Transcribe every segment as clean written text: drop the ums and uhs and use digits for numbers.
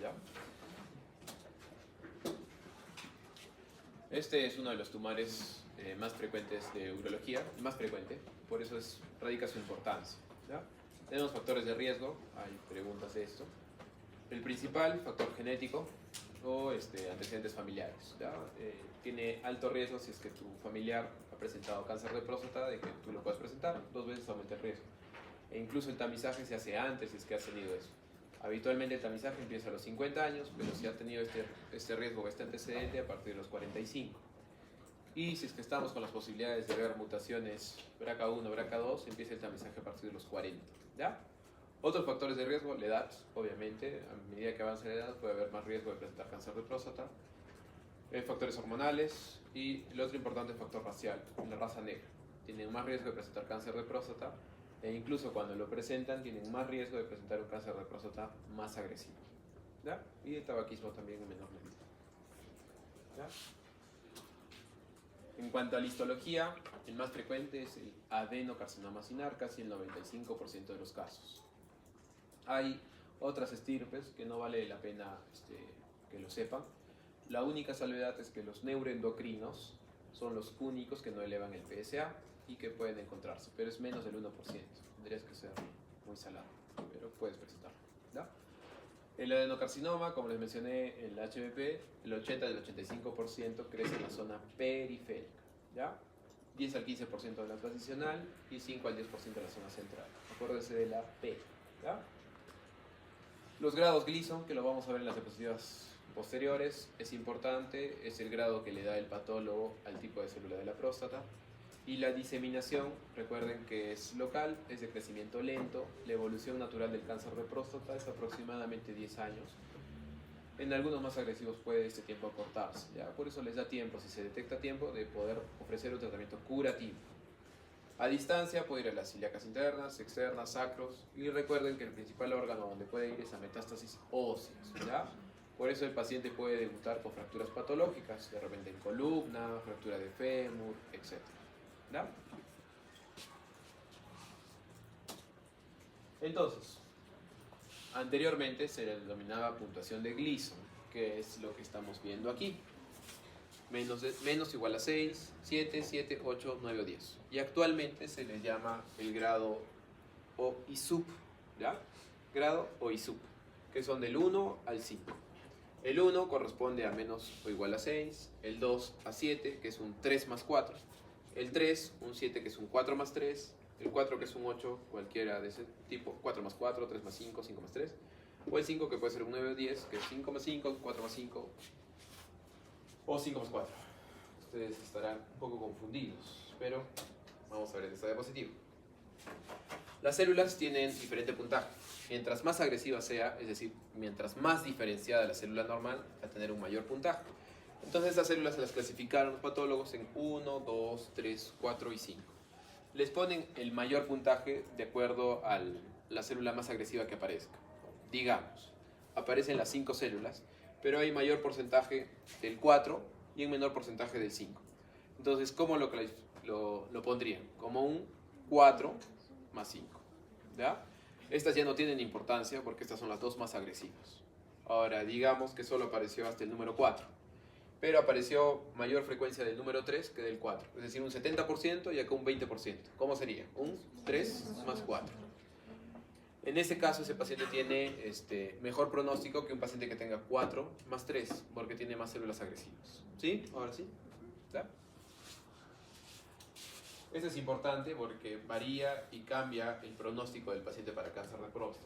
¿ya? Este es uno de los tumores más frecuentes de urología, el más frecuente, por eso radica su importancia, ¿ya? Tenemos factores de riesgo, hay preguntas de esto. El principal, factor genético o antecedentes familiares, ¿ya? Tiene alto riesgo si es que tu familiar ha presentado cáncer de próstata, de que tú lo puedas presentar, 2 veces aumenta el riesgo. E incluso el tamizaje se hace antes si es que has tenido eso. Habitualmente el tamizaje empieza a los 50 años, pero si ha tenido este riesgo o este antecedente a partir de los 45. Y si es que estamos con las posibilidades de ver mutaciones BRCA1, BRCA2, empieza el tamizaje a partir de los 40, ¿ya? Otros factores de riesgo, la edad, obviamente, a medida que avanza la edad puede haber más riesgo de presentar cáncer de próstata. Factores hormonales y el otro importante factor racial, la raza negra. Tienen más riesgo de presentar cáncer de próstata e incluso cuando lo presentan tienen más riesgo de presentar un cáncer de próstata más agresivo, ¿ya? Y el tabaquismo también en menor medida, ¿ya? En cuanto a la histología, el más frecuente es el adenocarcinoma sinar, casi el 95% de los casos. Hay otras estirpes que no vale la pena que lo sepan. La única salvedad es que los neuroendocrinos son los únicos que no elevan el PSA y que pueden encontrarse, pero es menos del 1%. Tendrías que ser muy salado, pero puedes presentarlo, ¿ya? El adenocarcinoma, como les mencioné, el HPV, el 80 del 85% crece en la zona periférica, ¿ya? 10 al 15% de la transicional y 5 al 10% de la zona central. Acuérdense de la P, ¿ya? Los grados Gleason, que lo vamos a ver en las diapositivas posteriores, es importante, es el grado que le da el patólogo al tipo de célula de la próstata. Y la diseminación, recuerden que es local, es de crecimiento lento, la evolución natural del cáncer de próstata es aproximadamente 10 años. En algunos más agresivos puede este tiempo acortarse, ¿ya? Por eso les da tiempo, si se detecta a tiempo, de poder ofrecer un tratamiento curativo. A distancia puede ir a las ilíacas internas, externas, sacros, y recuerden que el principal órgano donde puede ir es a metástasis óseas, ¿ya? Por eso el paciente puede debutar con fracturas patológicas, de repente en columna, fractura de fémur, etc. ¿Ya? Entonces, anteriormente se le denominaba puntuación de Gleason, que es lo que estamos viendo aquí. Menos igual a 6, 7, 7, 8, 9 o 10. Y actualmente se le llama el grado o ISUP, ¿ya? Grado o ISUP, que son del 1 al 5. El 1 corresponde a menos o igual a 6, el 2 a 7, que es un 3 más 4, el 3, un 7, que es un 4 más 3, el 4, que es un 8, cualquiera de ese tipo, 4 más 4, 3 más 5, 5 más 3, o el 5, que puede ser un 9 o 10, que es 5 más 5, 4 más 5, o 5 más 4. Ustedes estarán un poco confundidos, pero vamos a ver en esta diapositiva. Las células tienen diferente puntaje. Mientras más agresiva sea, es decir, mientras más diferenciada la célula normal, va a tener un mayor puntaje. Entonces estas células se las clasificaron los patólogos en 1, 2, 3, 4 y 5. Les ponen el mayor puntaje de acuerdo a la célula más agresiva que aparezca. Digamos, aparecen las 5 células, pero hay mayor porcentaje del 4 y un menor porcentaje del 5. Entonces, ¿cómo lo pondrían? Como un 4 más 5, ¿ya? Estas ya no tienen importancia porque estas son las dos más agresivas. Ahora, digamos que solo apareció hasta el número 4, pero apareció mayor frecuencia del número 3 que del 4, es decir, un 70% y acá un 20%. ¿Cómo sería? Un 3 más 4. En ese caso, ese paciente tiene mejor pronóstico que un paciente que tenga 4 más 3, porque tiene más células agresivas. ¿Sí? Ahora sí. ¿Ya? Esto es importante porque varía y cambia el pronóstico del paciente para cáncer de próstata.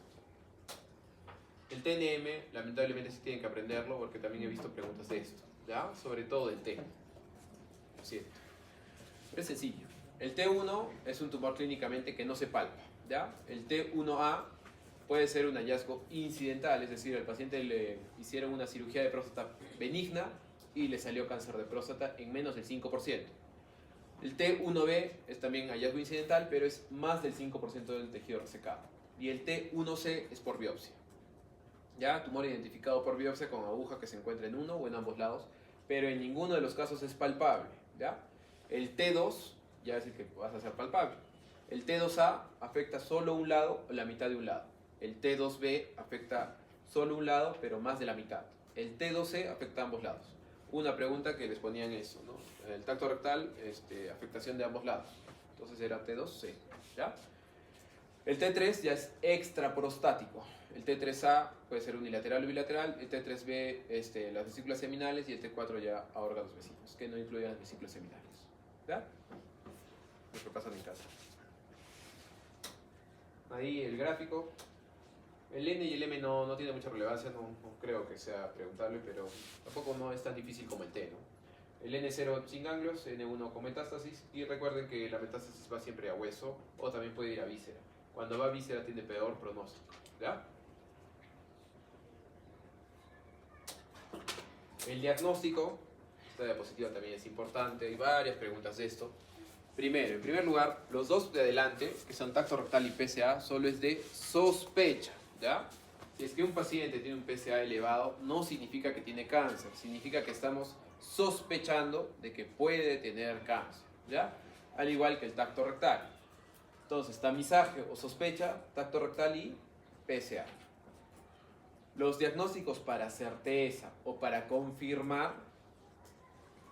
El TNM, lamentablemente sí tienen que aprenderlo porque también he visto preguntas de esto, ¿ya? Sobre todo del T. Lo siento. Es sencillo. El T1 es un tumor clínicamente que no se palpa, ¿ya? El T1A puede ser un hallazgo incidental, es decir, al paciente le hicieron una cirugía de próstata benigna y le salió cáncer de próstata en menos del 5%. El T1B es también hallazgo incidental, pero es más del 5% del tejido resecado. Y el T1C es por biopsia. ¿Ya? Tumor identificado por biopsia con aguja que se encuentra en uno o en ambos lados, pero en ninguno de los casos es palpable, ¿ya? El T2 ya es el que vas a hacer palpable. El T2A afecta solo un lado o la mitad de un lado. El T2B afecta solo un lado, pero más de la mitad. El T12 afecta a ambos lados. Una pregunta que les ponían eso, ¿no? El tacto rectal, afectación de ambos lados. Entonces era T2C, ¿ya? El T3 ya es extraprostático. El T3A puede ser unilateral o bilateral, el T3B las vesículas seminales y el T4 ya a órganos vecinos, que no incluyen las vesículas seminales. ¿Ya? Lo que pasan en casa. Ahí el gráfico. El N y el M no tiene mucha relevancia, no creo que sea preguntable, pero tampoco no es tan difícil como el T, ¿no? El N0 sin ganglios, N1 con metástasis, y recuerden que la metástasis va siempre a hueso o también puede ir a víscera. Cuando va a víscera tiene peor pronóstico, ¿ya? El diagnóstico, esta diapositiva también es importante, hay varias preguntas de esto. Primero, en primer lugar, los dos de adelante, que son tacto rectal y PSA, solo es de sospecha, ¿ya? Si es que un paciente tiene un PSA elevado, no significa que tiene cáncer, significa que estamos sospechando de que puede tener cáncer, ¿ya? Al igual que el tacto rectal. Entonces, tamizaje o sospecha, tacto rectal y PSA. Los diagnósticos para certeza o para confirmar,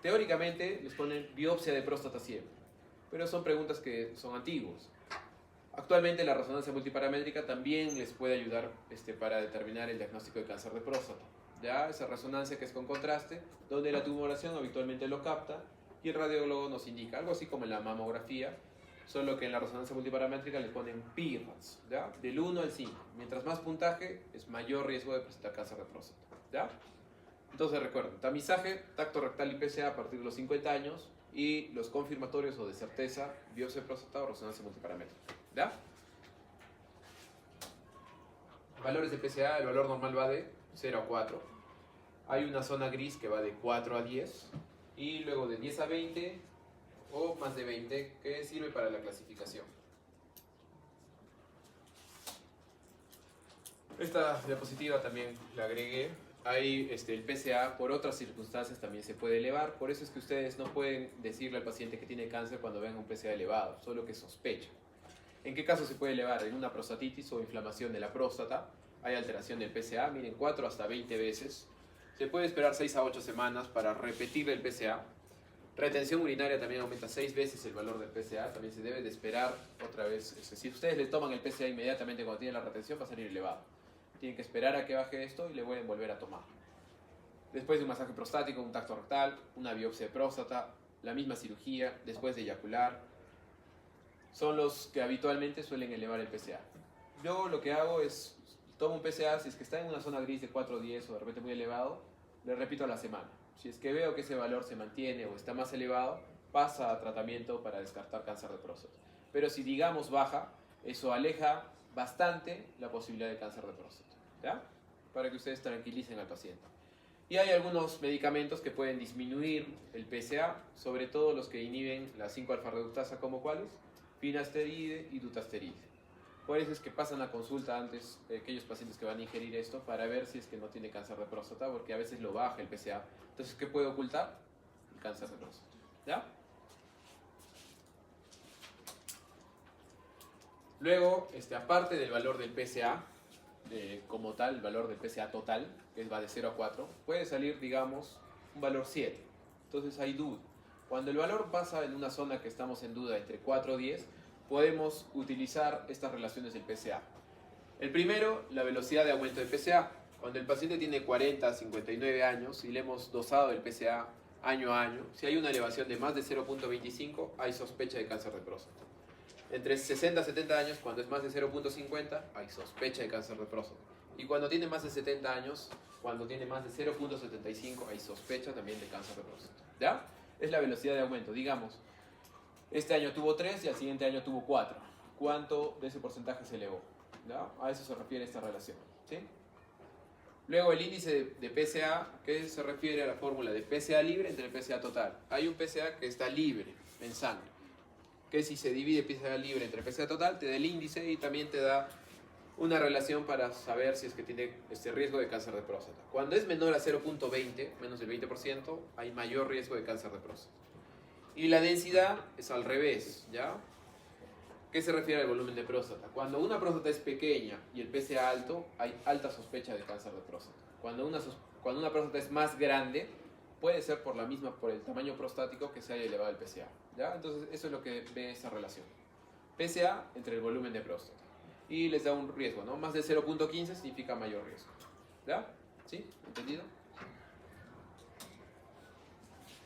teóricamente les ponen biopsia de próstata siempre, pero son preguntas que son antiguas. Actualmente la resonancia multiparamétrica también les puede ayudar para determinar el diagnóstico de cáncer de próstata. Ya esa resonancia que es con contraste, donde la tumoración habitualmente lo capta y el radiólogo nos indica, algo así como en la mamografía, solo que en la resonancia multiparamétrica le ponen PIRADS, ¿ya? Del 1 al 5. Mientras más puntaje, es mayor riesgo de presentar cáncer de próstata, ¿ya? Entonces recuerden, tamizaje, tacto rectal y PSA a partir de los 50 años y los confirmatorios o de certeza, biopsia de próstata o resonancia multiparamétrica, ¿ya? Valores de PSA, el valor normal va de 0 a 4. Hay una zona gris que va de 4 a 10 y luego de 10 a 20 o más de 20 que sirve para la clasificación. Esta diapositiva también la agregué. Ahí el PSA por otras circunstancias también se puede elevar, por eso es que ustedes no pueden decirle al paciente que tiene cáncer cuando vean un PSA elevado, solo que sospecha. ¿En qué caso se puede elevar? En una prostatitis o inflamación de la próstata, hay alteración del PSA, miren, 4 hasta 20 veces. Se puede esperar 6 a 8 semanas para repetir el PSA. Retención urinaria también aumenta 6 veces el valor del PSA, también se debe de esperar otra vez. Si ustedes le toman el PSA inmediatamente cuando tienen la retención, va a salir elevado. Tienen que esperar a que baje esto y le pueden volver a tomar. Después de un masaje prostático, un tacto rectal, una biopsia de próstata, la misma cirugía, después de eyacular, son los que habitualmente suelen elevar el PSA. Yo lo que hago es, tomo un PSA, si es que está en una zona gris de 4 o 10 o de repente muy elevado, le repito a la semana. Si es que veo que ese valor se mantiene o está más elevado, pasa a tratamiento para descartar cáncer de próstata. Pero si digamos baja, eso aleja bastante la posibilidad de cáncer de próstata, ¿ya? Para que ustedes tranquilicen al paciente. Y hay algunos medicamentos que pueden disminuir el PSA, sobre todo los que inhiben la 5-alfa-reductasa, como cuáles, finasteride y dutasteride. Por eso es que pasan a consulta antes aquellos pacientes que van a ingerir esto para ver si es que no tiene cáncer de próstata, porque a veces lo baja el PSA. Entonces, ¿qué puede ocultar? El cáncer de próstata, ¿ya? Luego, aparte del valor del PSA, como tal, el valor del PSA total, que va de 0 a 4, puede salir, digamos, un valor 7. Entonces hay duda. Cuando el valor pasa en una zona que estamos en duda entre 4 o 10, podemos utilizar estas relaciones del PSA. El primero, la velocidad de aumento del PSA. Cuando el paciente tiene 40 a 59 años y le hemos dosado el PSA año a año, si hay una elevación de más de 0.25, hay sospecha de cáncer de próstata. Entre 60 a 70 años, cuando es más de 0.50, hay sospecha de cáncer de próstata. Y cuando tiene más de 70 años, cuando tiene más de 0.75, hay sospecha también de cáncer de próstata. ¿Ya? Es la velocidad de aumento. Digamos, este año tuvo 3 y al siguiente año tuvo 4. ¿Cuánto de ese porcentaje se elevó? ¿Ya? A eso se refiere esta relación, ¿sí? Luego el índice de PSA, que se refiere a la fórmula de PSA libre entre el PSA total. Hay un PSA que está libre en sangre, que si se divide PSA libre entre PSA total, te da el índice y también te da una relación para saber si es que tiene este riesgo de cáncer de próstata. Cuando es menor a 0.20, menos del 20%, hay mayor riesgo de cáncer de próstata. Y la densidad es al revés, ¿ya? ¿Qué se refiere al volumen de próstata? Cuando una próstata es pequeña y el PSA alto, hay alta sospecha de cáncer de próstata. Cuando una próstata es más grande, puede ser por el tamaño prostático que se haya elevado el PSA. ¿Ya? Entonces, eso es lo que ve esa relación. PSA entre el volumen de próstata. Y les da un riesgo, ¿no? Más de 0.15 significa mayor riesgo. ¿Ya? ¿Sí? ¿Entendido?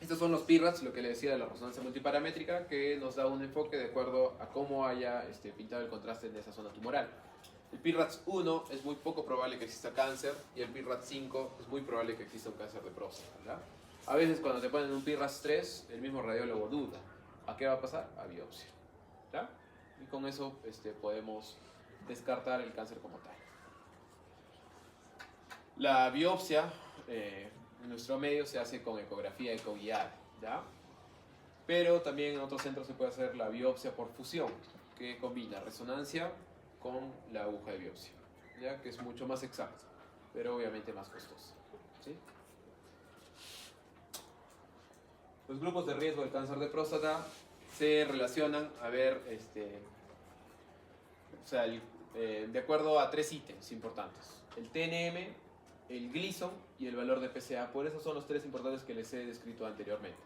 Estos son los PIRATs, lo que le decía de la resonancia multiparamétrica, que nos da un enfoque de acuerdo a cómo haya pintado el contraste en esa zona tumoral. El PIRATS 1 es muy poco probable que exista cáncer y el PIRATS 5 es muy probable que exista un cáncer de próstata. ¿Verdad? A veces cuando te ponen un PIRATS 3, el mismo radiólogo duda. ¿A qué va a pasar? A biopsia. ¿Verdad? Y con eso podemos descartar el cáncer como tal. La biopsia en nuestro medio se hace con ecografía ecoguiada, ¿ya? Pero también en otros centros se puede hacer la biopsia por fusión, que combina resonancia con la aguja de biopsia, ¿ya? Que es mucho más exacto, pero obviamente más costoso, ¿sí? Los grupos de riesgo del cáncer de próstata se relacionan de acuerdo a 3 ítems importantes: el TNM, el Gleason y el valor de PSA. Por eso son los 3 importantes que les he descrito anteriormente.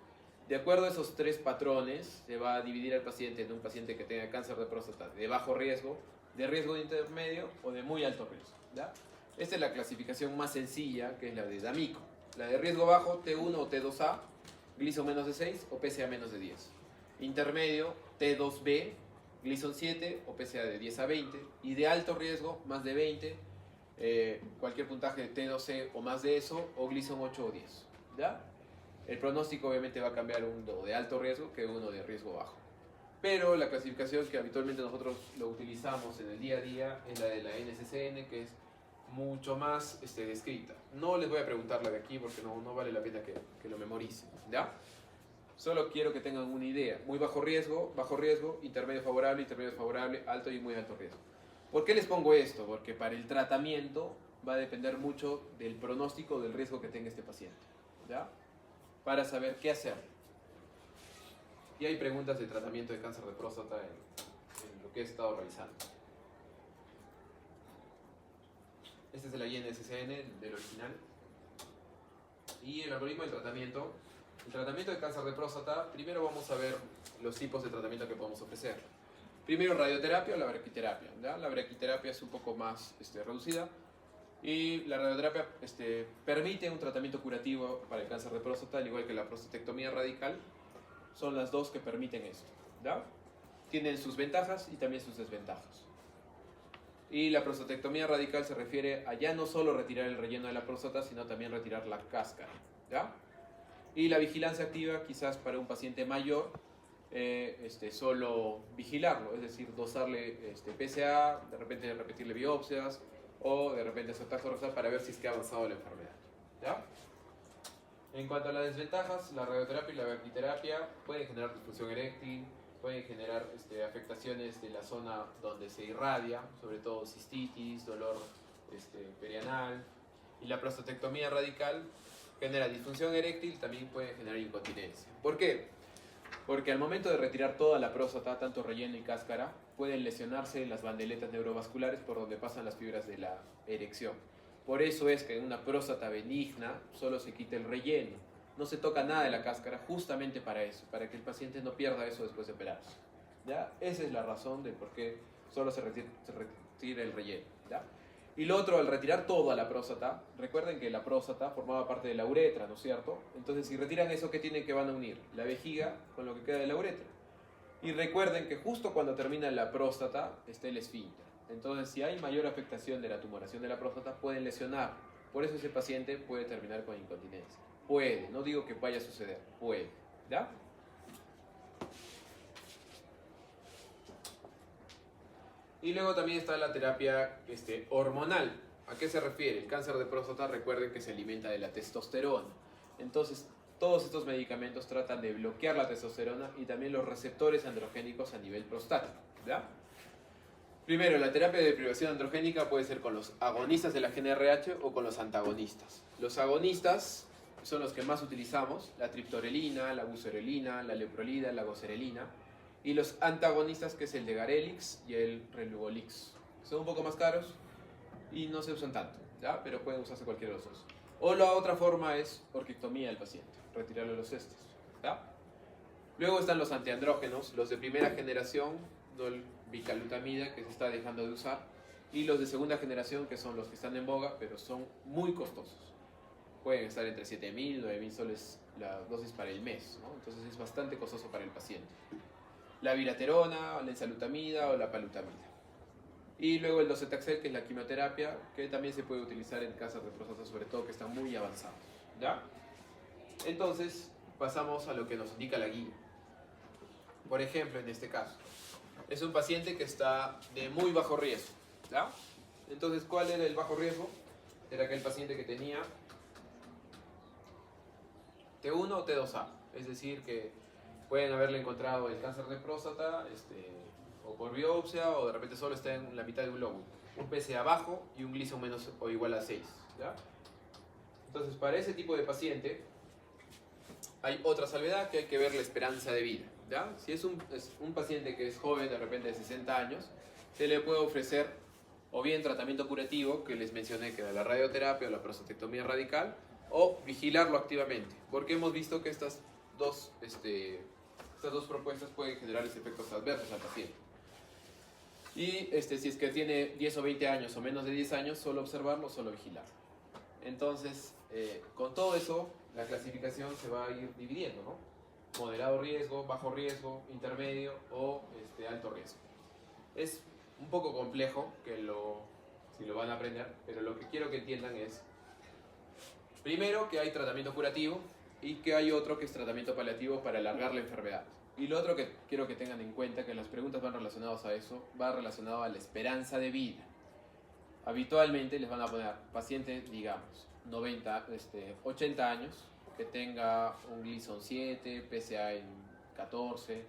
De acuerdo a esos 3 patrones, se va a dividir al paciente en un paciente que tenga cáncer de próstata de bajo riesgo, de riesgo de intermedio o de muy alto riesgo, ¿ya? Esta es la clasificación más sencilla, que es la de D'Amico. La de riesgo bajo, T1 o T2A, Gleason menos de 6 o PSA menos de 10. Intermedio, T2B, Gleason 7 o PSA de 10 a 20. Y de alto riesgo, más de 20, cualquier puntaje de T2C o más de eso, o Gleason 8 o 10. ¿Ya? El pronóstico obviamente va a cambiar uno de alto riesgo que uno de riesgo bajo. Pero la clasificación que habitualmente nosotros lo utilizamos en el día a día es la de la NCCN, que es mucho más descrita. No les voy a preguntar la de aquí porque no vale la pena que lo memoricen, ¿ya? Solo quiero que tengan una idea. Muy bajo riesgo, intermedio favorable, alto y muy alto riesgo. ¿Por qué les pongo esto? Porque para el tratamiento va a depender mucho del pronóstico, del riesgo que tenga este paciente, ¿ya? Para saber qué hacer. Y hay preguntas de tratamiento de cáncer de próstata en lo que he estado realizando. Este es el INSCN del original. Y el algoritmo del tratamiento. El tratamiento de cáncer de próstata, primero vamos a ver los tipos de tratamiento que podemos ofrecer. Primero, radioterapia o la braquiterapia, ¿ya? La braquiterapia es un poco más reducida y la radioterapia permite un tratamiento curativo para el cáncer de próstata, al igual que la prostatectomía radical. Son las dos que permiten esto, ¿ya? Tienen sus ventajas y también sus desventajas. Y la prostatectomía radical se refiere a ya no solo retirar el relleno de la próstata, sino también retirar la cáscara, ¿ya? Y la vigilancia activa, quizás para un paciente mayor, solo vigilarlo, es decir, dosarle PSA, de repente repetirle biopsias o de repente hacer tacto rectal para ver si es que ha avanzado la enfermedad, ¿ya? En cuanto a las desventajas, la radioterapia y la braquiterapia pueden generar disfunción eréctil, pueden generar afectaciones de la zona donde se irradia, sobre todo cistitis, dolor perianal, y la prostatectomía radical genera disfunción eréctil, también puede generar incontinencia. ¿Por qué? Porque al momento de retirar toda la próstata, tanto relleno y cáscara, pueden lesionarse las bandeletas neurovasculares por donde pasan las fibras de la erección. Por eso es que en una próstata benigna solo se quita el relleno, no se toca nada de la cáscara, justamente para eso, para que el paciente no pierda eso después de operarse, ¿ya? Esa es la razón de por qué solo se retira el relleno, ¿ya? Y lo otro, al retirar toda la próstata, recuerden que la próstata formaba parte de la uretra, ¿no es cierto? Entonces, si retiran eso, ¿qué tienen que van a unir? La vejiga con lo que queda de la uretra. Y recuerden que justo cuando termina la próstata está el esfínter. Entonces, si hay mayor afectación de la tumoración de la próstata, pueden lesionar. Por eso ese paciente puede terminar con incontinencia. Puede, no digo que vaya a suceder, puede, ¿ya? Y luego también está la terapia hormonal. ¿A qué se refiere? El cáncer de próstata, recuerden que se alimenta de la testosterona. Entonces, todos estos medicamentos tratan de bloquear la testosterona y también los receptores androgénicos a nivel prostático, ¿ya? Primero, la terapia de deprivación androgénica puede ser con los agonistas de la GnRH o con los antagonistas. Los agonistas son los que más utilizamos: la triptorelina, la buserelina, la leprolida, la goserelina. Y los antagonistas, que es el Degarelix y el Relugolix. Son un poco más caros y no se usan tanto, ¿ya? Pero pueden usarse cualquiera de los dos. O la otra forma es orquiectomía del paciente, retirarle los cestos, ¿ya? Luego están los antiandrógenos, los de primera generación, bicalutamida, que se está dejando de usar, y los de segunda generación, que son los que están en boga, pero son muy costosos. Pueden estar entre 7.000 y 9.000 soles la dosis para el mes, ¿no? Entonces es bastante costoso para el paciente. La viraterona, la enzalutamida o la palutamida. Y luego el docetaxel, que es la quimioterapia, que también se puede utilizar en cáncer de próstata, sobre todo que están muy avanzados, ¿ya? Entonces pasamos a lo que nos indica la guía. Por ejemplo, en este caso, es un paciente que está de muy bajo riesgo, ¿ya? Entonces, ¿cuál era el bajo riesgo? Era aquel paciente que tenía T1 o T2A, es decir, que pueden haberle encontrado el cáncer de próstata, o por biopsia, o de repente solo está en la mitad de un lóbulo, un PSA bajo y un Gleason menos o igual a 6, ¿ya? Entonces, para ese tipo de paciente hay otra salvedad, que hay que ver la esperanza de vida, ¿ya? Si es un paciente que es joven, de repente de 60 años, se le puede ofrecer o bien tratamiento curativo, que les mencioné, que era la radioterapia o la prostatectomía radical, o vigilarlo activamente, porque hemos visto que estas dos propuestas pueden generarles efectos adversos al paciente. Y si es que tiene 10 o 20 años o menos de 10 años, solo observarlo, solo vigilarlo. Entonces, con todo eso, la clasificación se va a ir dividiendo, ¿no? Moderado riesgo, bajo riesgo, intermedio o alto riesgo. Es un poco complejo si lo van a aprender, pero lo que quiero que entiendan es, primero, que hay tratamiento curativo y que hay otro que es tratamiento paliativo para alargar la enfermedad. Y lo otro que quiero que tengan en cuenta, que las preguntas van relacionadas a eso, va relacionado a la esperanza de vida. Habitualmente les van a poner paciente, digamos, 80 años, que tenga un Gleason 7, PSA en 14,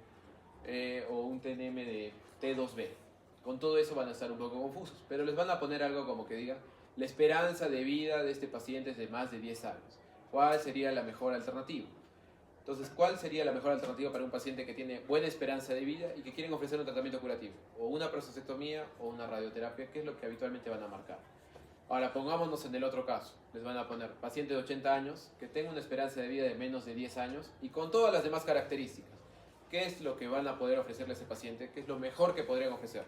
o un TNM de T2B. Con todo eso van a estar un poco confusos, pero les van a poner algo como que diga, la esperanza de vida de este paciente es de más de 10 años. ¿Cuál sería la mejor alternativa? Entonces, ¿cuál sería la mejor alternativa para un paciente que tiene buena esperanza de vida y que quieren ofrecer un tratamiento curativo? O una prostatectomía o una radioterapia, que es lo que habitualmente van a marcar. Ahora, pongámonos en el otro caso. Les van a poner paciente de 80 años que tenga una esperanza de vida de menos de 10 años y con todas las demás características. ¿Qué es lo que van a poder ofrecerle a ese paciente? ¿Qué es lo mejor que podrían ofrecer?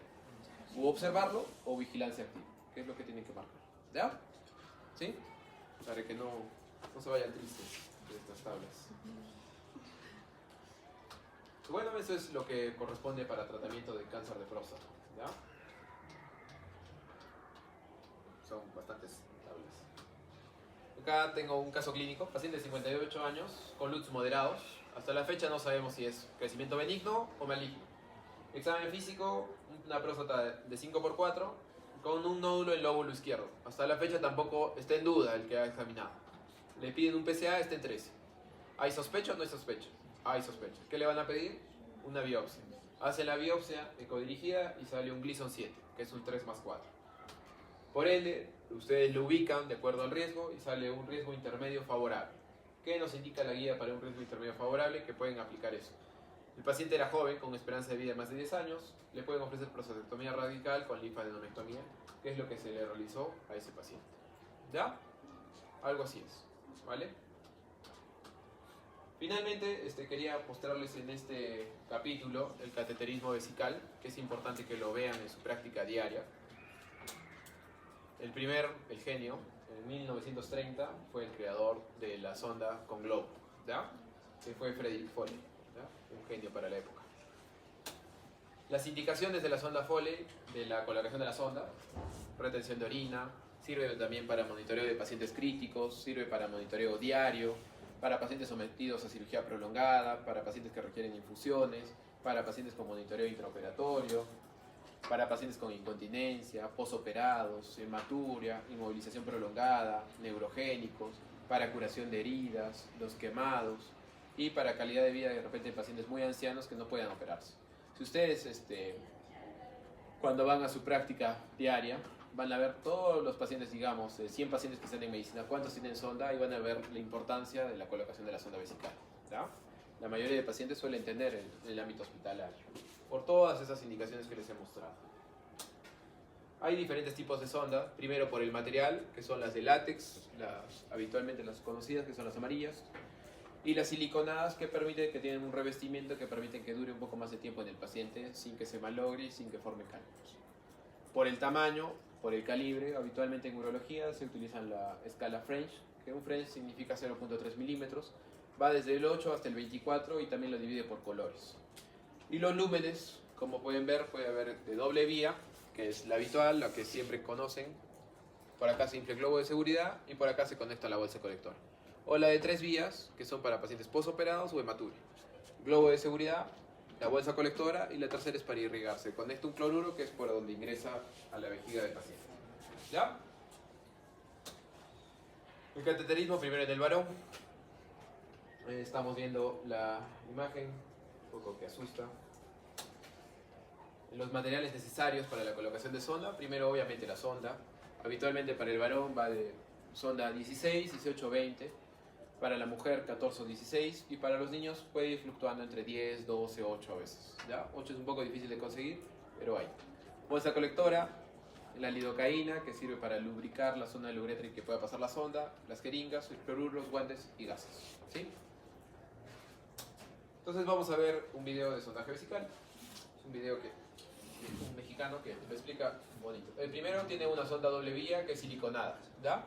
O observarlo o vigilancia activa. ¿Qué es lo que tienen que marcar? ¿Ya? ¿Sí? Para que no se vayan tristes de estas tablas. Bueno, eso es lo que corresponde para tratamiento de cáncer de próstata, ¿ya? Son bastantes tablas. Acá tengo un caso clínico, paciente de 58 años, con LUTS moderados. Hasta la fecha no sabemos si es crecimiento benigno o maligno. Examen físico, una próstata de 5×4, con un nódulo en lóbulo izquierdo. Hasta la fecha tampoco está en duda el que ha examinado. Le piden un PSA, está en 13. ¿Hay sospecha o no hay sospecha? Hay sospecha. ¿Qué le van a pedir? Una biopsia. Hace la biopsia ecodirigida y sale un Gleason 7, que es un 3+4. Por ende, ustedes lo ubican de acuerdo al riesgo y sale un riesgo intermedio favorable. ¿Qué nos indica la guía para un riesgo intermedio favorable? Que pueden aplicar eso. El paciente era joven, con esperanza de vida de más de 10 años. Le pueden ofrecer prostatectomía radical con linfadenectomía, que es lo que se le realizó a ese paciente. ¿Ya? Algo así es. ¿Vale? Finalmente, quería mostrarles en este capítulo el cateterismo vesical, que es importante que lo vean en su práctica diaria. El genio, en 1930, fue el creador de la sonda con globo, ¿ya? Que fue Frederick Foley, ¿ya? Un genio para la época. Las indicaciones de la sonda Foley, de la colocación de la sonda: retención de orina, sirve también para monitoreo de pacientes críticos, sirve para monitoreo diario, para pacientes sometidos a cirugía prolongada, para pacientes que requieren infusiones, para pacientes con monitoreo intraoperatorio, para pacientes con incontinencia, posoperados, hematuria, inmovilización prolongada, neurogénicos, para curación de heridas, los quemados y para calidad de vida de repente de pacientes muy ancianos que no puedan operarse. Si ustedes cuando van a su práctica diaria van a ver todos los pacientes, digamos, 100 pacientes que están en medicina, cuántos tienen sonda, y van a ver la importancia de la colocación de la sonda vesical, ¿ya? la mayoría de pacientes suelen tener en el ámbito hospitalario, por todas esas indicaciones que les he mostrado. Hay diferentes tipos de sonda, primero por el material, que son las de látex, habitualmente las conocidas, que son las amarillas, y las siliconadas, que tienen un revestimiento que permiten que dure un poco más de tiempo en el paciente sin que se malogre y sin que forme cálculos. Por el tamaño, por el calibre, habitualmente en urología se utiliza la escala French, que un French significa 0.3 milímetros, va desde el 8 hasta el 24 y también lo divide por colores. Y los lúmenes, como pueden ver, puede haber de doble vía, que es la habitual, la que siempre conocen. Por acá se infla el globo de seguridad y por acá se conecta la bolsa colectora. O la de 3 vías, que son para pacientes posoperados o hematuria. Globo de seguridad, la bolsa colectora, y la tercera es para irrigar. Se conecta un cloruro, que es por donde ingresa a la vejiga del paciente. ¿Ya? El cateterismo primero en el varón. Estamos viendo la imagen, un poco que asusta. Los materiales necesarios para la colocación de sonda. Primero, obviamente, la sonda. Habitualmente para el varón va de sonda 16, 18, 20. Para la mujer 14 o 16. Y para los niños puede ir fluctuando entre 10, 12, 8 a veces. ¿Ya? 8 es un poco difícil de conseguir, pero hay. Bolsa colectora, la lidocaína, que sirve para lubricar la zona de la uretra y que pueda pasar la sonda. Las jeringas, el cloruro, los guantes y gases. ¿Sí? Entonces vamos a ver un video de sondaje vesical. Es un video que un mexicano que lo explica bonito. El primero tiene una sonda doble vía que es siliconada, ¿ya?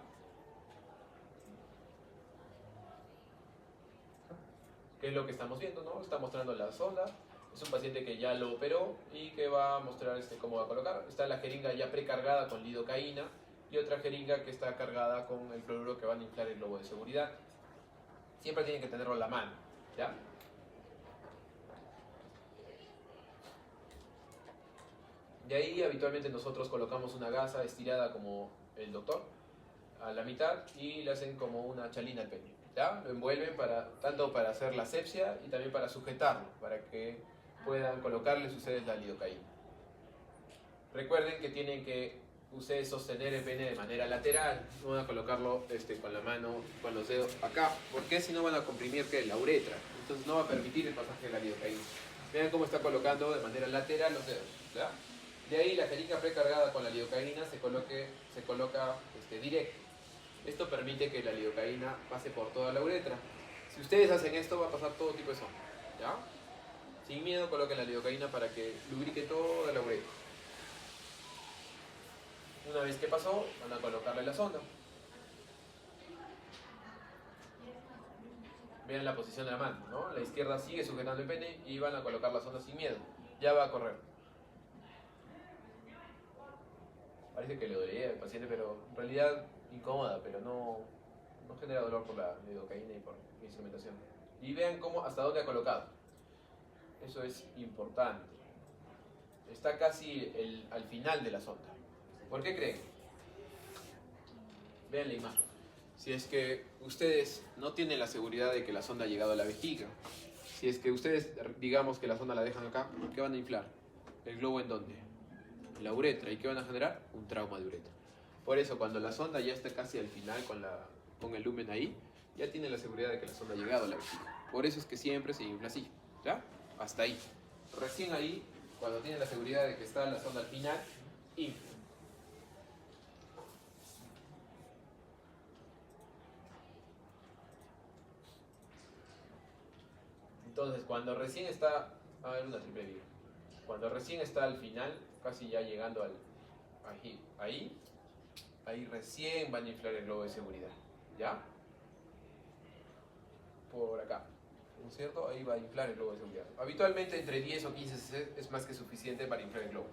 ¿Qué es lo que estamos viendo, no? Está mostrando la sonda. Es un paciente que ya lo operó y que va a mostrar cómo va a colocar. Está la jeringa ya precargada con lidocaína y otra jeringa que está cargada con el cloruro que van a inflar el globo de seguridad. Siempre tienen que tenerlo a la mano, ¿ya? De ahí habitualmente nosotros colocamos una gasa estirada como el doctor a la mitad y le hacen como una chalina al pene. ¿Ya? Lo envuelven tanto para hacer la asepsia y también para sujetarlo, para que puedan colocarle ustedes la lidocaína. Recuerden que tienen que ustedes sostener el pene de manera lateral, no van a colocarlo con la mano, con los dedos acá, porque si no van a comprimir la uretra, entonces no va a permitir el pasaje de la lidocaína. Vean cómo está colocando de manera lateral los dedos. ¿Ya? De ahí la jeringa precargada con la lidocaína se coloca directo. Esto permite que la lidocaína pase por toda la uretra. Si ustedes hacen esto, va a pasar todo tipo de sonda. ¿Ya? Sin miedo, coloquen la lidocaína para que lubrique toda la uretra. Una vez que pasó, van a colocarle la sonda. Vean la posición de la mano, ¿no? La izquierda sigue sujetando el pene y van a colocar la sonda sin miedo. Ya va a correr. Parece que le dolería al paciente, pero en realidad incómoda, pero no genera dolor por la lidocaína y por la instrumentación. Y vean hasta dónde ha colocado. Eso es importante. Está casi al final de la sonda. ¿Por qué creen? Vean la imagen. Si es que ustedes no tienen la seguridad de que la sonda ha llegado a la vejiga, si es que ustedes, digamos que la sonda la dejan acá, ¿qué van a inflar? ¿El globo en dónde? En la uretra. ¿Y qué van a generar? Un trauma de uretra. Por eso, cuando la sonda ya está casi al final con el lumen ahí, ya tiene la seguridad de que la sonda ha llegado a la vejiga. Por eso es que siempre se infla así, ¿ya? Hasta ahí. Recién ahí, cuando tiene la seguridad de que está la sonda al final, infla. Entonces, cuando recién está, a ver, una triple vía. Cuando recién está al final, casi ya llegando ahí recién van a inflar el globo de seguridad. ¿Ya? Por acá, ¿no es cierto? Ahí va a inflar el globo de seguridad. Habitualmente entre 10 o 15 cc es más que suficiente para inflar el globo.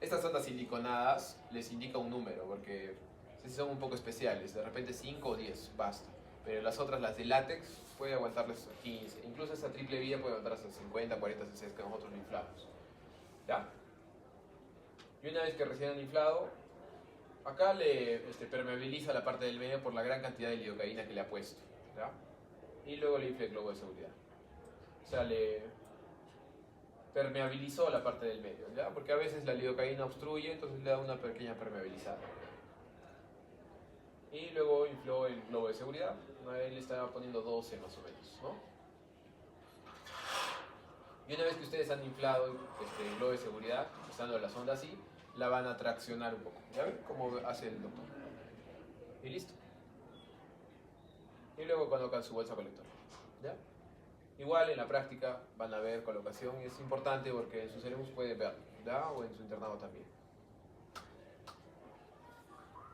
Estas sondas siliconadas les indica un número, porque son un poco especiales. De repente 5 o 10, basta. Pero las otras, las de látex, puede aguantarles 15. Incluso esta triple vía puede aguantar hasta 50, 40 cc que nosotros lo inflamos. ¿Ya? Y una vez que recién han inflado, acá le permeabiliza la parte del medio por la gran cantidad de lidocaína que le ha puesto. ¿Ya? Y luego le infla el globo de seguridad. O sea, le permeabilizó la parte del medio, ¿ya? Porque a veces la lidocaína obstruye, entonces le da una pequeña permeabilizada. Y luego infló el globo de seguridad. Ahí le estaba poniendo 12 más o menos, ¿no? Y una vez que ustedes han inflado el globo de seguridad, usando la sonda así, la van a traccionar un poco. ¿Ya ven cómo hace el doctor? Y listo. Y luego colocan su bolsa colectora. ¿Ya? Igual en la práctica van a ver colocación y es importante porque en sus cerebros puede ver, ¿ya? O en su internado también.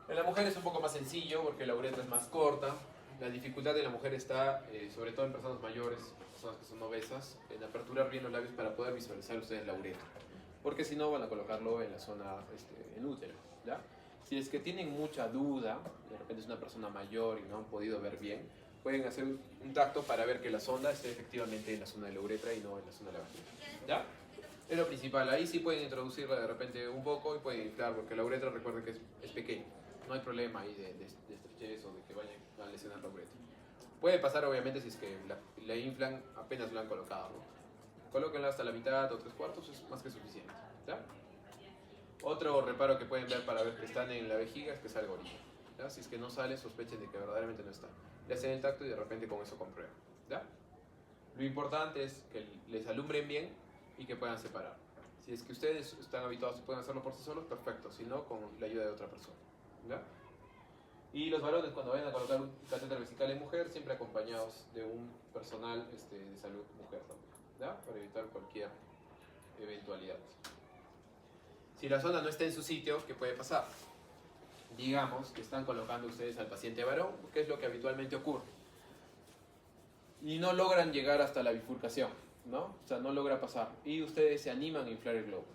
En la mujer es un poco más sencillo porque la uretra es más corta. La dificultad de la mujer está, sobre todo en personas mayores, personas que son obesas, en aperturar bien los labios para poder visualizar ustedes la uretra. Porque si no van a colocarlo en la zona, en útero, ¿ya? Si es que tienen mucha duda, de repente es una persona mayor y no han podido ver bien, pueden hacer un tacto para ver que la sonda esté efectivamente en la zona de la uretra y no en la zona de la vagina, ¿ya? Es lo principal. Ahí sí pueden introducirla de repente un poco y pueden inflar, porque la uretra recuerden que es pequeña. No hay problema ahí de estrechez o de que vayan a lesionar la uretra. Puede pasar obviamente si es que la inflan apenas lo han colocado, ¿no? Colóquenla hasta la mitad o 3/4, es más que suficiente, ¿ya? Otro reparo que pueden ver para ver que están en la vejiga es que salga orina, ¿ya? Si es que no sale, sospechen de que verdaderamente no está. Le hacen el tacto y de repente con eso comprueban, ¿ya? Lo importante es que les alumbren bien y que puedan separar. Si es que ustedes están habituados y pueden hacerlo por sí solos, perfecto. Si no, con la ayuda de otra persona, ¿ya? Y los varones, cuando vayan a colocar un catéter vesical en mujer, siempre acompañados de un personal de salud mujer también, ¿ya? Para evitar cualquier eventualidad. Si la zona no está en su sitio, ¿qué puede pasar? Digamos que están colocando ustedes al paciente varón, que es lo que habitualmente ocurre, y no logran llegar hasta la bifurcación, ¿no? O sea, no logra pasar, y ustedes se animan a inflar el globo.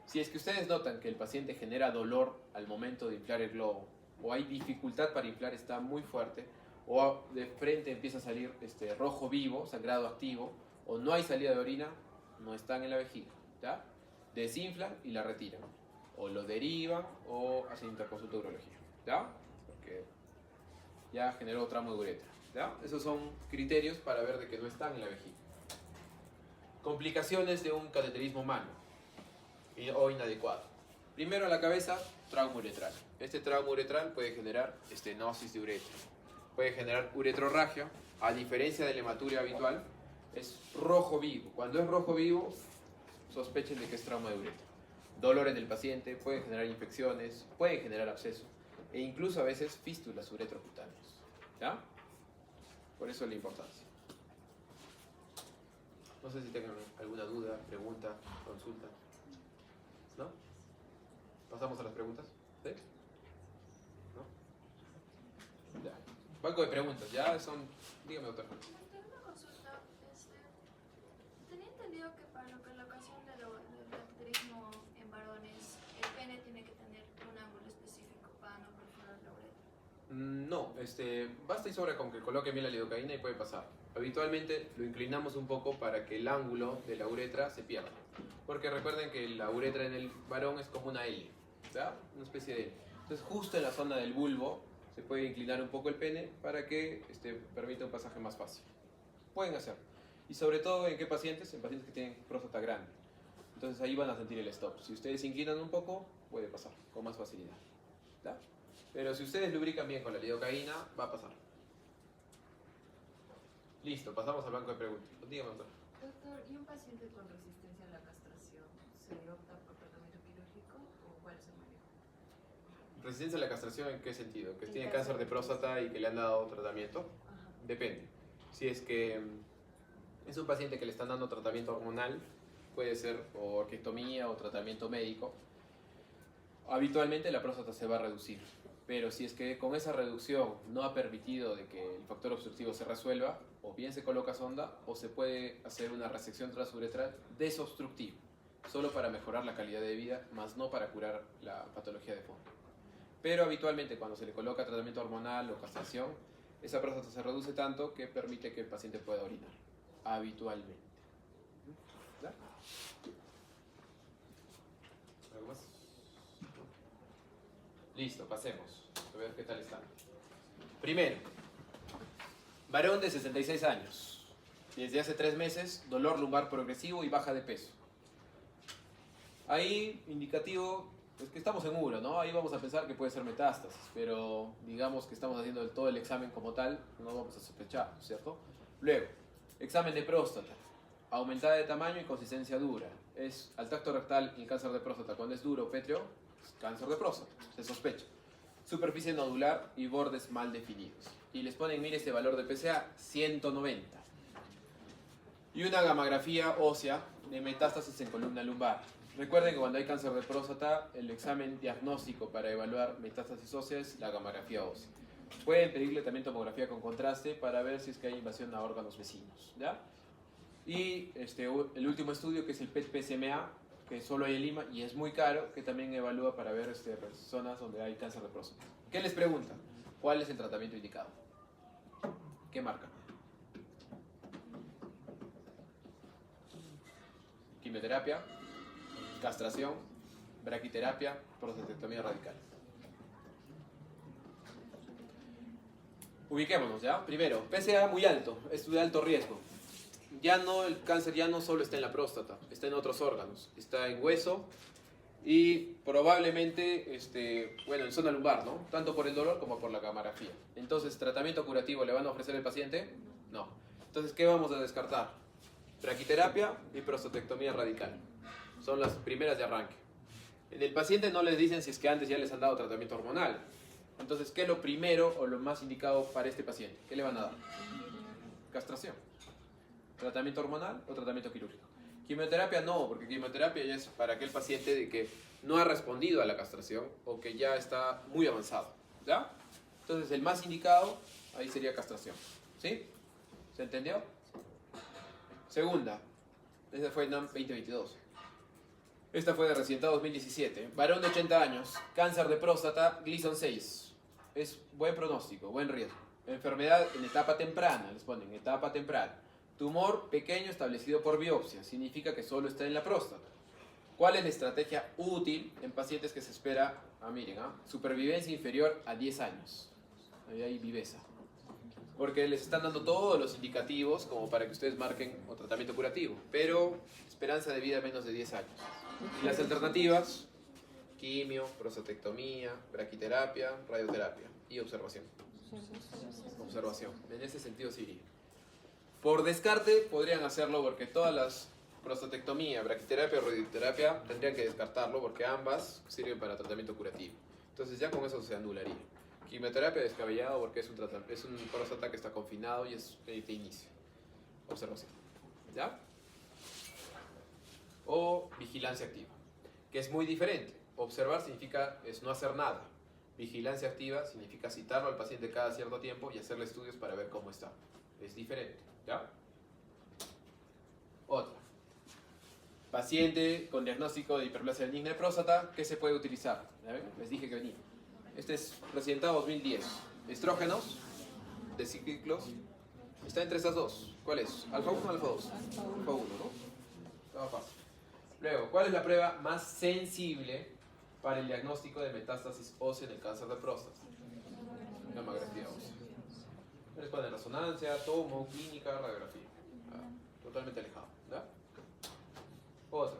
Si es que ustedes notan que el paciente genera dolor al momento de inflar el globo, o hay dificultad para inflar, está muy fuerte, o de frente empieza a salir rojo vivo, sangrado activo, o no hay salida de orina, no están en la vejiga, ¿ya? Desinflan y la retiran, o lo derivan o hacen interconsulta urología, ¿ya? Porque ya generó tramo de uretra, ¿ya? Esos son criterios para ver de que no están en la vejiga. Complicaciones de un cateterismo malo o inadecuado. Primero a la cabeza, trauma uretral. Este trauma uretral puede generar estenosis de uretra. Puede generar uretrorragia. A diferencia de la hematuria habitual, es rojo vivo. Cuando es rojo vivo, sospechen de que es trauma de uretra. Dolor en el paciente, puede generar infecciones, puede generar absceso e incluso a veces fístulas uretrocutáneas. ¿Ya? Por eso la importancia. No sé si tengan alguna duda, pregunta, consulta. ¿No? ¿Pasamos a las preguntas? ¿Sí? ¿No? Ya. Banco de preguntas, ya son... Dígame, doctor. Tengo una consulta. Tenía entendido que para la colocación del cateterismo en varones, el pene tiene que tener un ángulo específico para no perforar la uretra. No, basta y sobra con que coloque bien la lidocaína y puede pasar. Habitualmente lo inclinamos un poco para que el ángulo de la uretra se pierda. Porque recuerden que la uretra en el varón es como una L, ¿verdad? Una especie de L. Entonces justo en la zona del bulbo se puede inclinar un poco el pene para que permita un pasaje más fácil. Pueden hacerlo. Y sobre todo en qué pacientes, en pacientes que tienen próstata grande. Entonces ahí van a sentir el stop. Si ustedes se inclinan un poco, puede pasar con más facilidad, ¿verdad? Pero si ustedes lubrican bien con la lidocaína, va a pasar. Listo, pasamos al banco de preguntas. Dígame, doctor. Doctor, ¿y un paciente con resistencia a la castración se opta por tratamiento quirúrgico o cuál es el manejo? ¿Resistencia a la castración en qué sentido? ¿Que tiene cáncer de próstata y que le han dado tratamiento? Ajá. Depende. Si es que es un paciente que le están dando tratamiento hormonal, puede ser o orquiectomía o tratamiento médico, habitualmente la próstata se va a reducir. Pero si es que con esa reducción no ha permitido de que el factor obstructivo se resuelva, o bien se coloca sonda o se puede hacer una resección transuretral desobstructiva, solo para mejorar la calidad de vida, más no para curar la patología de fondo. Pero habitualmente cuando se le coloca tratamiento hormonal o castración, esa próstata se reduce tanto que permite que el paciente pueda orinar, habitualmente. ¿Ya? ¿Algo más? Listo, pasemos. A ver qué tal está. Primero, varón de 66 años. Desde hace 3 meses, dolor lumbar progresivo y baja de peso. Ahí, indicativo, es que estamos en uro, ¿no? Ahí vamos a pensar que puede ser metástasis, pero digamos que estamos haciendo todo el examen como tal, no vamos a sospechar, ¿cierto? Luego, examen de próstata. aumentada de tamaño y consistencia dura. Es al tacto rectal el cáncer de próstata cuando es duro o pétreo, es cáncer de próstata, se sospecha. Superficie nodular y bordes mal definidos. Y les ponen, mire este valor de PSA, 190. Y una gamografía ósea de metástasis en columna lumbar. Recuerden que cuando hay cáncer de próstata, el examen diagnóstico para evaluar metástasis ósea es la gamografía ósea. Pueden pedirle también tomografía con contraste para ver si es que hay invasión a órganos vecinos, ¿ya? Y el último estudio, que es el PET-PSMA, que solo hay en Lima y es muy caro, que también evalúa para ver zonas donde hay cáncer de próstata. ¿Qué les pregunta? ¿Cuál es el tratamiento indicado? ¿Qué marca? Quimioterapia, castración, braquiterapia, prostatectomía radical. Ubiquémonos, ¿ya? Primero, PSA muy alto, es de alto riesgo. Ya no, el cáncer ya no solo está en la próstata, está en otros órganos, está en hueso y probablemente, en zona lumbar, ¿no? Tanto por el dolor como por la gamografía. Entonces, ¿tratamiento curativo le van a ofrecer al paciente? No. Entonces, ¿qué vamos a descartar? Braquiterapia y prostatectomía radical. Son las primeras de arranque. En el paciente no les dicen si es que antes ya les han dado tratamiento hormonal. Entonces, ¿qué es lo primero o lo más indicado para este paciente? ¿Qué le van a dar? Castración. ¿Tratamiento hormonal o tratamiento quirúrgico? Quimioterapia no, porque quimioterapia ya es para aquel paciente de que no ha respondido a la castración o que ya está muy avanzado, ¿ya? Entonces, el más indicado ahí sería castración, ¿sí? ¿Se entendió? Segunda, esa fue en 2022. Esta fue de reciente 2017. Varón de 80 años, cáncer de próstata, Gleason 6. Es buen pronóstico, buen riesgo. Enfermedad en etapa temprana, les ponen etapa temprana. Tumor pequeño establecido por biopsia, significa que solo está en la próstata. ¿Cuál es la estrategia útil en pacientes que se espera, supervivencia inferior a 10 años? Ahí hay viveza. Porque les están dando todos los indicativos como para que ustedes marquen un tratamiento curativo, pero esperanza de vida menos de 10 años. Y las alternativas, quimio, prostatectomía, braquiterapia, radioterapia y observación. Observación, en ese sentido sí iría. Por descarte podrían hacerlo porque todas las prostatectomía, braquiterapia o radioterapia tendrían que descartarlo porque ambas sirven para tratamiento curativo. Entonces ya con eso se anularía. Quimioterapia descabellado porque es un próstata que está confinado y es de inicio. Observación. ¿Ya? O vigilancia activa, que es muy diferente. Observar significa no hacer nada. Vigilancia activa significa citarlo al paciente cada cierto tiempo y hacerle estudios para ver cómo está. Es diferente. ¿Ya? Otra. Paciente con diagnóstico de hiperplasia benigna de próstata, ¿qué se puede utilizar? Les dije que venía. Este es presentado 2010. Estrógenos de ciclos. Está entre esas dos. ¿Cuál es? ¿Alfa 1 o alfa 2? Alfa 1, ¿no? Estaba fácil. Luego, ¿cuál es la prueba más sensible para el diagnóstico de metástasis ósea en el cáncer de próstata? Mamografía ósea. Les ponen resonancia, tomo, clínica, radiografía. Totalmente alejado. ¿Ya? Otro.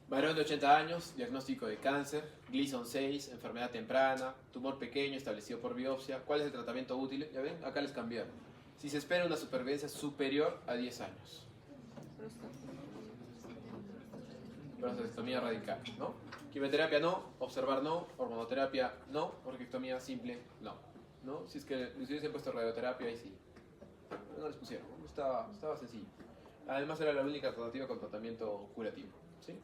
Varón de 80 años, diagnóstico de cáncer, Gleason 6, enfermedad temprana, tumor pequeño establecido por biopsia. ¿Cuál es el tratamiento útil? ¿Ya ven? Acá les cambiaron. Si se espera una supervivencia superior a 10 años. Prostatectomía radical, ¿no? Quimioterapia no, observar no, hormonoterapia no, orquiectomía simple no. Si es que les hubiesen puesto radioterapia, ahí sí. No les pusieron, ¿no? Estaba sencillo. Además era la única alternativa con tratamiento curativo, ¿sí?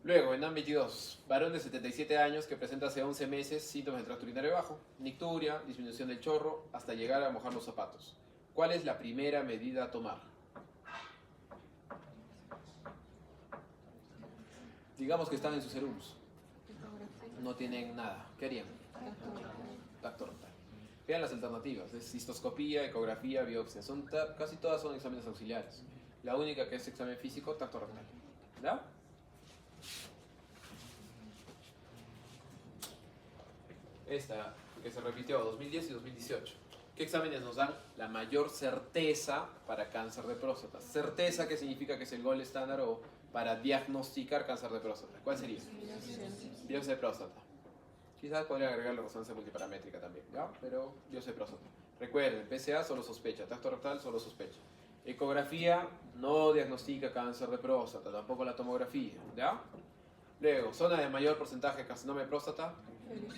Luego, en ámbito 22, varón de 77 años que presenta hace 11 meses síntomas de tracto urinario bajo, nicturia, disminución del chorro, hasta llegar a mojar los zapatos. ¿Cuál es la primera medida a tomar? Digamos que están en sus serums. No tienen nada. ¿Qué harían? Tacto rectal. Vean las alternativas. Es cistoscopía, ecografía, biopsia. Casi todas son exámenes auxiliares. La única que es examen físico, tacto rectal. ¿Ya? Esta, que se repitió 2010 y 2018. ¿Qué exámenes nos dan la mayor certeza para cáncer de próstata? Certeza, ¿qué significa que es el gold estándar o para diagnosticar cáncer de próstata? ¿Cuál sería? Biopsia de próstata. Quizás podría agregar la resonancia multiparamétrica también, ¿ya? Pero biopsia de próstata. Recuerden, PSA solo sospecha, tacto rectal solo sospecha. Ecografía no diagnostica cáncer de próstata, tampoco la tomografía, ¿ya? Luego, zona de mayor porcentaje de carcinoma de próstata,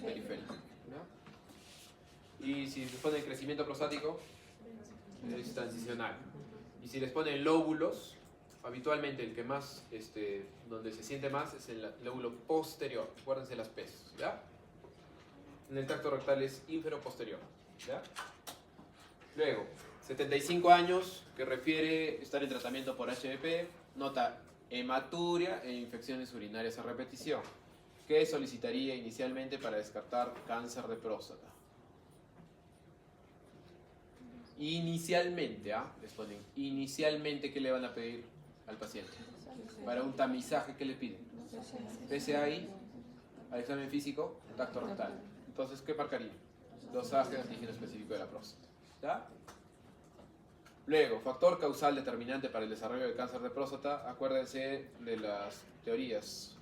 periférico, ¿ya? Y si les ponen crecimiento prostático, es transicional. Y si les ponen lóbulos, habitualmente el que más, donde se siente más es el lóbulo posterior. Acuérdense las P's, ¿ya? En el tracto rectal es ínfero-posterior, ¿ya? Luego, 75 años, que refiere estar en tratamiento por HPV, nota hematuria e infecciones urinarias a repetición, que solicitaría inicialmente para descartar cáncer de próstata. Inicialmente, les ponen, inicialmente, ¿qué le van a pedir al paciente? Para un tamizaje, ¿qué le piden? PSA-I, al examen físico, tacto rectal. Entonces, ¿qué marcaría? Dosaje de antígeno específico de la próstata, ¿ya? Luego, factor causal determinante para el desarrollo del cáncer de próstata. Acuérdense de las teorías.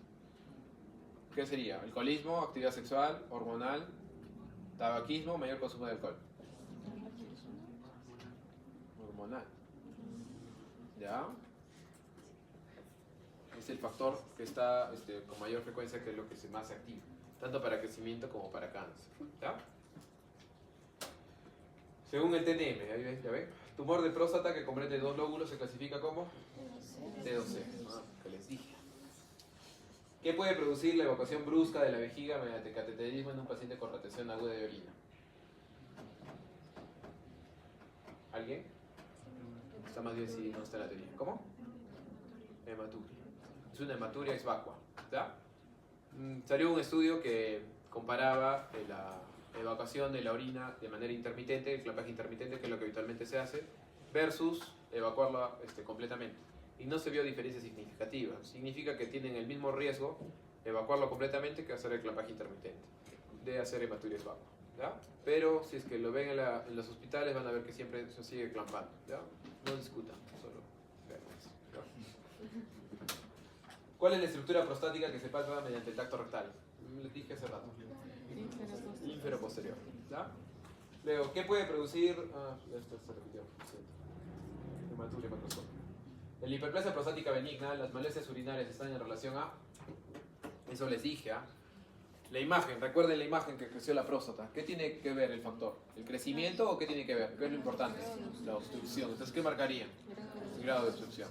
¿Qué sería? Alcoholismo, actividad sexual, hormonal, tabaquismo, mayor consumo de alcohol. Hormonal. ¿Ya? Es el factor que está con mayor frecuencia, que es lo que se más activa, tanto para crecimiento como para cáncer. ¿Ya? Según el TNM, ahí ven, ya ven. Tumor de próstata que comprende dos lóbulos se clasifica como T2C. Que les dije. ¿Qué puede producir la evacuación brusca de la vejiga mediante cateterismo en un paciente con retención aguda de orina? ¿Alguien? Está más bien si no está en la teoría. ¿Cómo? Hematuria. Es una hematuria ex vacua, ¿ya? Salió un estudio que comparaba la evacuación de la orina de manera intermitente, el clapaje intermitente, que es lo que habitualmente se hace, versus evacuarla completamente. Y no se vio diferencia significativa. Significa que tienen el mismo riesgo evacuarlo completamente que hacer el clapaje intermitente, de hacer hematuria ex vacua, ¿ya? Pero si es que lo ven en los hospitales, van a ver que siempre se sigue clampando, ¿ya? No discutan, solo vean eso, ¿ya? ¿Cuál es la estructura prostática que se palpa mediante el tacto rectal? Les dije hace rato. Ínfero posterior, ¿ya? Luego, ¿qué puede producir? Esto se repitió, hematuria macroscópica. En la hiperplasia prostática benigna, las malezas urinarias están en relación a... Eso les dije, La imagen, recuerden la imagen que creció la próstata. ¿Qué tiene que ver el factor? ¿El crecimiento o qué tiene que ver? ¿Qué es lo importante? La obstrucción. Entonces, ¿qué marcaría? El grado de obstrucción.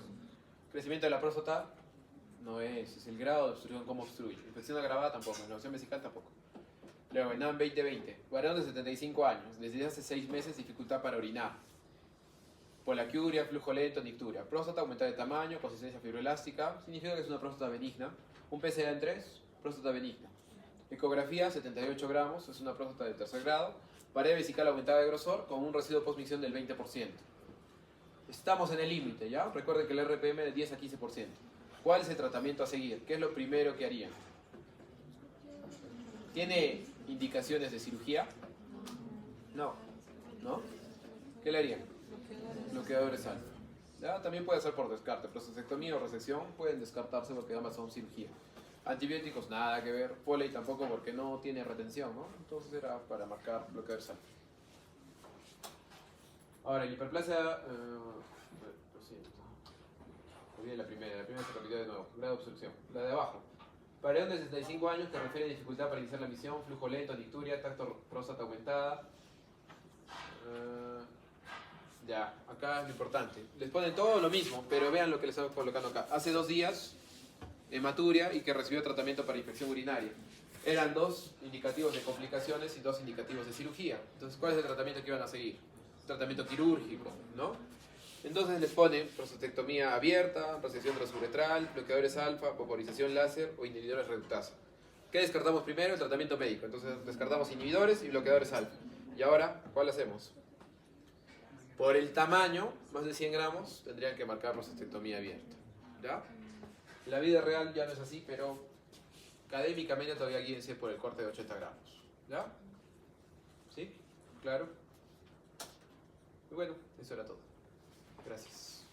Crecimiento de la próstata no es el grado de obstrucción, cómo obstruye. Infección agravada tampoco, inflamación vesical tampoco. Luego, en 2020, varón de 75 años, desde hace 6 meses dificultad para orinar. Polaquiuria, flujo lento, nicturia. Próstata aumentada de tamaño, consistencia fibroelástica, significa que es una próstata benigna. Un PSA en 3, próstata benigna. Ecografía, 78 gramos, es una próstata de tercer grado. Pared vesical aumentada de grosor con un residuo postmicción del 20%. Estamos en el límite, ¿ya? Recuerden que el RPM de 10 a 15%. ¿Cuál es el tratamiento a seguir? ¿Qué es lo primero que harían? ¿Tiene indicaciones de cirugía? No. ¿No? ¿Qué le harían? Bloqueadores alfa. ¿Ya? También puede ser por descarte. Prostatectomía o resección pueden descartarse porque ambas son cirugía. Antibióticos, nada que ver. Foley tampoco porque no tiene retención, ¿no? Entonces era para marcar bloqueadores alfa. Ahora, la hiperplasia... lo siento. Olvidé la primera se repitió de nuevo. Grado de obstrucción. La de abajo. Varón de 65 años que refiere a dificultad para iniciar la misión, flujo lento, nicturia, tacto próstata aumentada. Ya, acá es lo importante. Les ponen todo lo mismo, pero vean lo que les estoy colocando acá. Hace 2 días, hematuria y que recibió tratamiento para infección urinaria. Eran 2 indicativos de complicaciones y 2 indicativos de cirugía. Entonces, ¿cuál es el tratamiento que iban a seguir? Tratamiento quirúrgico, ¿no? Entonces les ponen prostatectomía abierta, resección transuretral, bloqueadores alfa, vaporización láser o inhibidores reductasa. ¿Qué descartamos primero? El tratamiento médico. Entonces descartamos inhibidores y bloqueadores alfa. Y ahora, ¿cuál hacemos? Por el tamaño, más de 100 gramos, tendrían que marcar prostatectomía abierta. ¿Ya? En la vida real ya no es así, pero académicamente todavía guíense por el corte de 80 gramos. ¿Ya? ¿Sí? ¿Claro? Y bueno, eso era todo. Gracias.